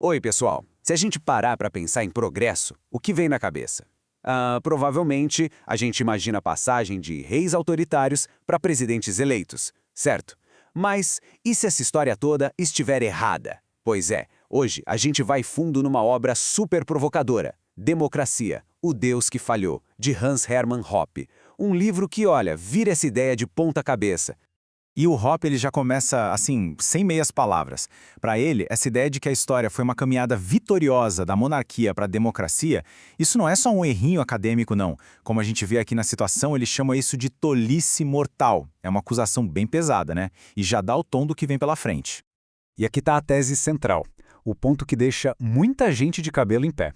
Oi, pessoal. Se a gente parar para pensar em progresso, o que vem na cabeça? Provavelmente a gente imagina a passagem de reis autoritários para presidentes eleitos, certo? Mas e se essa história toda estiver errada? Pois é, hoje a gente vai fundo numa obra super provocadora, Democracia, o Deus que Falhou, de Hans Hermann Hoppe. Um livro que, olha, vira essa ideia de ponta cabeça. E o Hoppe ele já começa, assim, sem meias palavras. Para ele, essa ideia de que a história foi uma caminhada vitoriosa da monarquia para a democracia, isso não é só um errinho acadêmico, não. Como a gente vê aqui na situação, ele chama isso de tolice mortal. É uma acusação bem pesada, né? E já dá o tom do que vem pela frente. E aqui está a tese central, o ponto que deixa muita gente de cabelo em pé.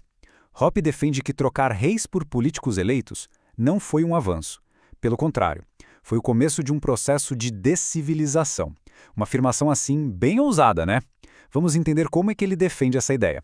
Hoppe defende que trocar reis por políticos eleitos não foi um avanço. Pelo contrário, foi o começo de um processo de descivilização. Uma afirmação assim bem ousada, né? Vamos entender como é que ele defende essa ideia.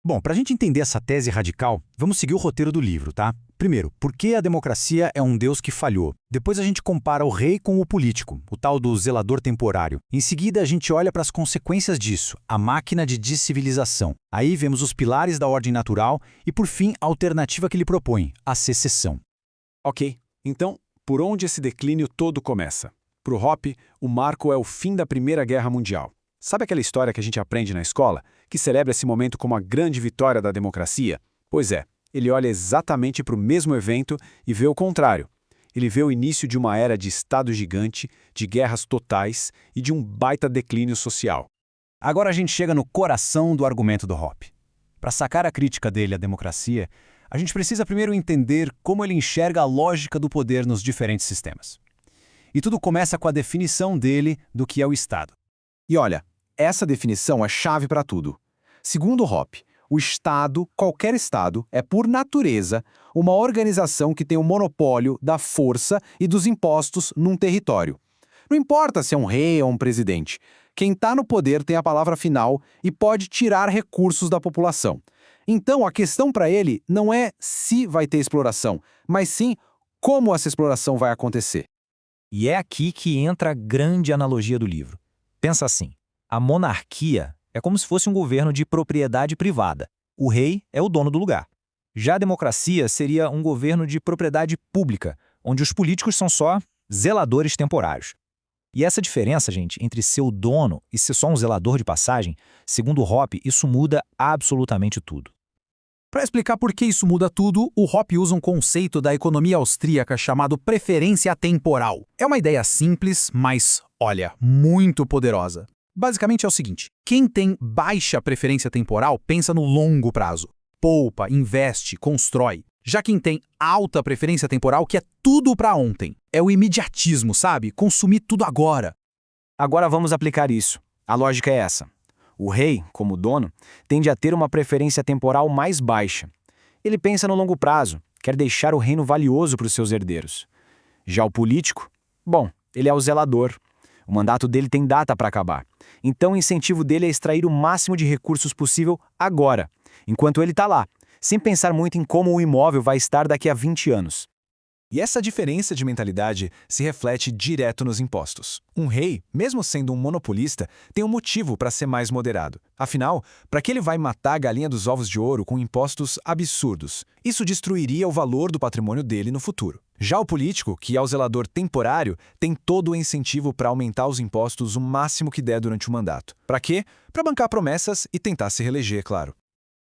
Bom, para a gente entender essa tese radical, vamos seguir o roteiro do livro, tá? Primeiro, por que a democracia é um Deus que falhou? Depois a gente compara o rei com o político, o tal do zelador temporário. Em seguida, a gente olha para as consequências disso, a máquina de descivilização. Aí vemos os pilares da ordem natural e, por fim, a alternativa que ele propõe, a secessão. Ok, então, por onde esse declínio todo começa? Para o Hoppe, o marco é o fim da Primeira Guerra Mundial. Sabe aquela história que a gente aprende na escola, que celebra esse momento como a grande vitória da democracia? Pois é, ele olha exatamente para o mesmo evento e vê o contrário. Ele vê o início de uma era de Estado gigante, de guerras totais e de um baita declínio social. Agora a gente chega no coração do argumento do Hoppe. Para sacar a crítica dele à democracia, a gente precisa primeiro entender como ele enxerga a lógica do poder nos diferentes sistemas. E tudo começa com a definição dele do que é o Estado. E olha, essa definição é chave para tudo. Segundo Hoppe, o Estado, qualquer Estado, é por natureza uma organização que tem o monopólio da força e dos impostos num território. Não importa se é um rei ou um presidente, quem está no poder tem a palavra final e pode tirar recursos da população. Então, a questão para ele não é se vai ter exploração, mas sim como essa exploração vai acontecer. E é aqui que entra a grande analogia do livro. Pensa assim, a monarquia é como se fosse um governo de propriedade privada. O rei é o dono do lugar. Já a democracia seria um governo de propriedade pública, onde os políticos são só zeladores temporários. E essa diferença, gente, entre ser o dono e ser só um zelador de passagem, segundo Hoppe, isso muda absolutamente tudo. Para explicar por que isso muda tudo, o Hoppe usa um conceito da economia austríaca chamado preferência temporal. É uma ideia simples, mas, olha, muito poderosa. Basicamente é o seguinte, quem tem baixa preferência temporal pensa no longo prazo. Poupa, investe, constrói. Já quem tem alta preferência temporal quer tudo para ontem. É o imediatismo, sabe? Consumir tudo agora. Agora vamos aplicar isso. A lógica é essa. O rei, como dono, tende a ter uma preferência temporal mais baixa. Ele pensa no longo prazo, quer deixar o reino valioso para os seus herdeiros. Já o político, bom, ele é o zelador. O mandato dele tem data para acabar. Então o incentivo dele é extrair o máximo de recursos possível agora, enquanto ele está lá, sem pensar muito em como o imóvel vai estar daqui a 20 anos. E essa diferença de mentalidade se reflete direto nos impostos. Um rei, mesmo sendo um monopolista, tem um motivo para ser mais moderado. Afinal, para que ele vai matar a galinha dos ovos de ouro com impostos absurdos? Isso destruiria o valor do patrimônio dele no futuro. Já o político, que é o zelador temporário, tem todo o incentivo para aumentar os impostos o máximo que der durante o mandato. Para quê? Para bancar promessas e tentar se reeleger, claro.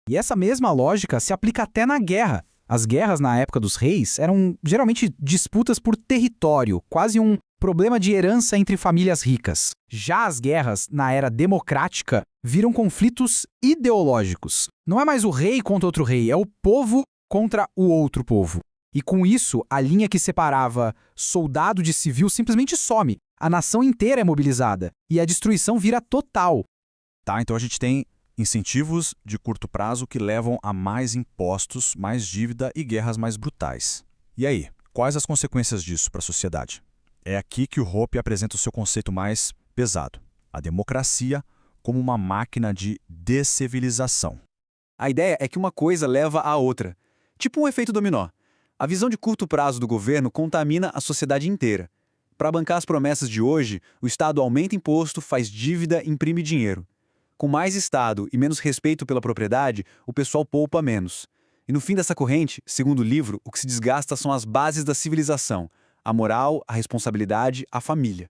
E essa mesma lógica se aplica até na guerra. As guerras na época dos reis eram geralmente disputas por território, quase um problema de herança entre famílias ricas. Já as guerras, na era democrática, viram conflitos ideológicos. Não é mais o rei contra outro rei, é o povo contra o outro povo. E com isso, a linha que separava soldado de civil simplesmente some. A nação inteira é mobilizada e a destruição vira total. Tá, então a gente tem incentivos de curto prazo que levam a mais impostos, mais dívida e guerras mais brutais. E aí, quais as consequências disso para a sociedade? É aqui que o Hoppe apresenta o seu conceito mais pesado, a democracia como uma máquina de descivilização. A ideia é que uma coisa leva à outra, tipo um efeito dominó. A visão de curto prazo do governo contamina a sociedade inteira. Para bancar as promessas de hoje, o Estado aumenta imposto, faz dívida e imprime dinheiro. Com mais Estado e menos respeito pela propriedade, o pessoal poupa menos. E no fim dessa corrente, segundo o livro, o que se desgasta são as bases da civilização: a moral, a responsabilidade, a família.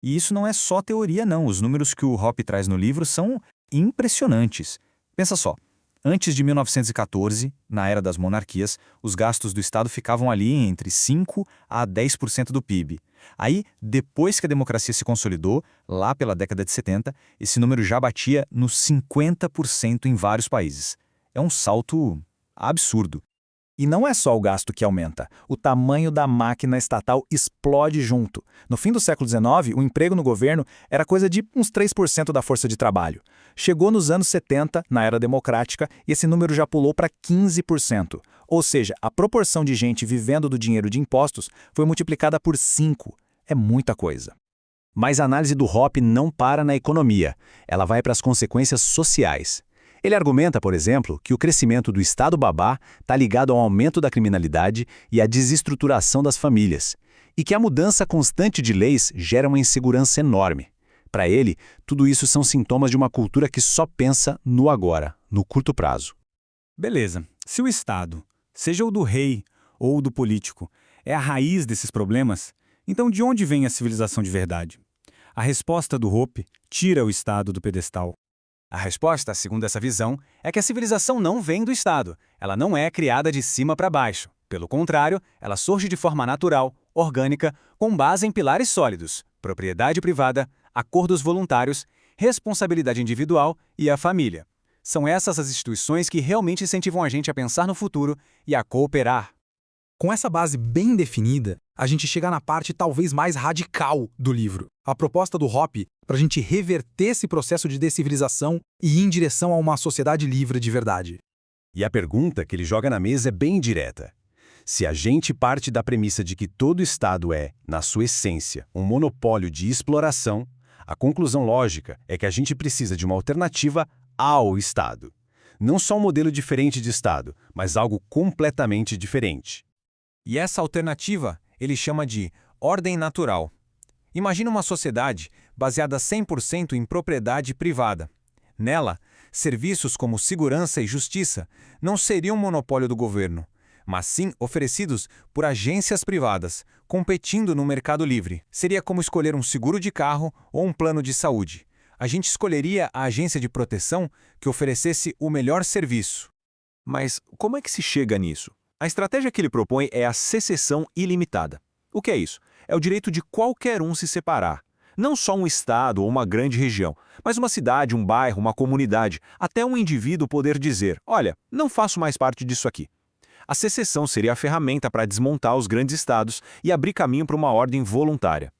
E isso não é só teoria, não. Os números que o Hoppe traz no livro são impressionantes. Pensa só. Antes de 1914, na era das monarquias, os gastos do Estado ficavam ali entre 5% a 10% do PIB. Aí, depois que a democracia se consolidou, lá pela década de 70, esse número já batia nos 50% em vários países. É um salto absurdo. E não é só o gasto que aumenta, o tamanho da máquina estatal explode junto. No fim do século XIX, o emprego no governo era coisa de uns 3% da força de trabalho. Chegou nos anos 70, na era democrática, e esse número já pulou para 15%. Ou seja, a proporção de gente vivendo do dinheiro de impostos foi multiplicada por 5. É muita coisa. Mas a análise do Hoppe não para na economia. Ela vai para as consequências sociais. Ele argumenta, por exemplo, que o crescimento do Estado babá está ligado ao aumento da criminalidade e à desestruturação das famílias, e que a mudança constante de leis gera uma insegurança enorme. Para ele, tudo isso são sintomas de uma cultura que só pensa no agora, no curto prazo. Beleza, se o Estado, seja o do rei ou o do político, é a raiz desses problemas, então de onde vem a civilização de verdade? A resposta do Hoppe tira o Estado do pedestal. A resposta, segundo essa visão, é que a civilização não vem do Estado. Ela não é criada de cima para baixo. Pelo contrário, ela surge de forma natural, orgânica, com base em pilares sólidos: propriedade privada, acordos voluntários, responsabilidade individual e a família. São essas as instituições que realmente incentivam a gente a pensar no futuro e a cooperar. Com essa base bem definida, a gente chega na parte talvez mais radical do livro. A proposta do Hoppe para a gente reverter esse processo de decivilização e ir em direção a uma sociedade livre de verdade. E a pergunta que ele joga na mesa é bem direta. Se a gente parte da premissa de que todo Estado é, na sua essência, um monopólio de exploração, a conclusão lógica é que a gente precisa de uma alternativa ao Estado. Não só um modelo diferente de Estado, mas algo completamente diferente. E essa alternativa ele chama de ordem natural. Imagina uma sociedade baseada 100% em propriedade privada. Nela, serviços como segurança e justiça não seriam monopólio do governo, mas sim oferecidos por agências privadas, competindo no mercado livre. Seria como escolher um seguro de carro ou um plano de saúde. A gente escolheria a agência de proteção que oferecesse o melhor serviço. Mas como é que se chega nisso? A estratégia que ele propõe é a secessão ilimitada. O que é isso? É o direito de qualquer um se separar. Não só um estado ou uma grande região, mas uma cidade, um bairro, uma comunidade, até um indivíduo poder dizer: olha, não faço mais parte disso aqui. A secessão seria a ferramenta para desmontar os grandes estados e abrir caminho para uma ordem voluntária.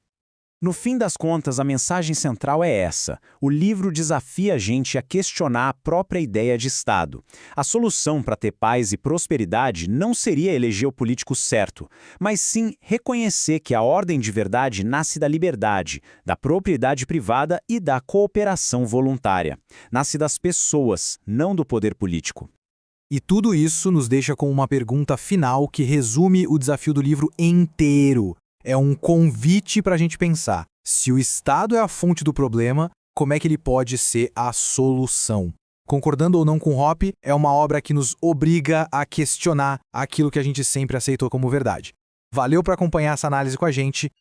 No fim das contas, a mensagem central é essa. O livro desafia a gente a questionar a própria ideia de Estado. A solução para ter paz e prosperidade não seria eleger o político certo, mas sim reconhecer que a ordem de verdade nasce da liberdade, da propriedade privada e da cooperação voluntária. Nasce das pessoas, não do poder político. E tudo isso nos deixa com uma pergunta final que resume o desafio do livro inteiro. É um convite para a gente pensar: se o Estado é a fonte do problema, como é que ele pode ser a solução? Concordando ou não com Hoppe, é uma obra que nos obriga a questionar aquilo que a gente sempre aceitou como verdade. Valeu por acompanhar essa análise com a gente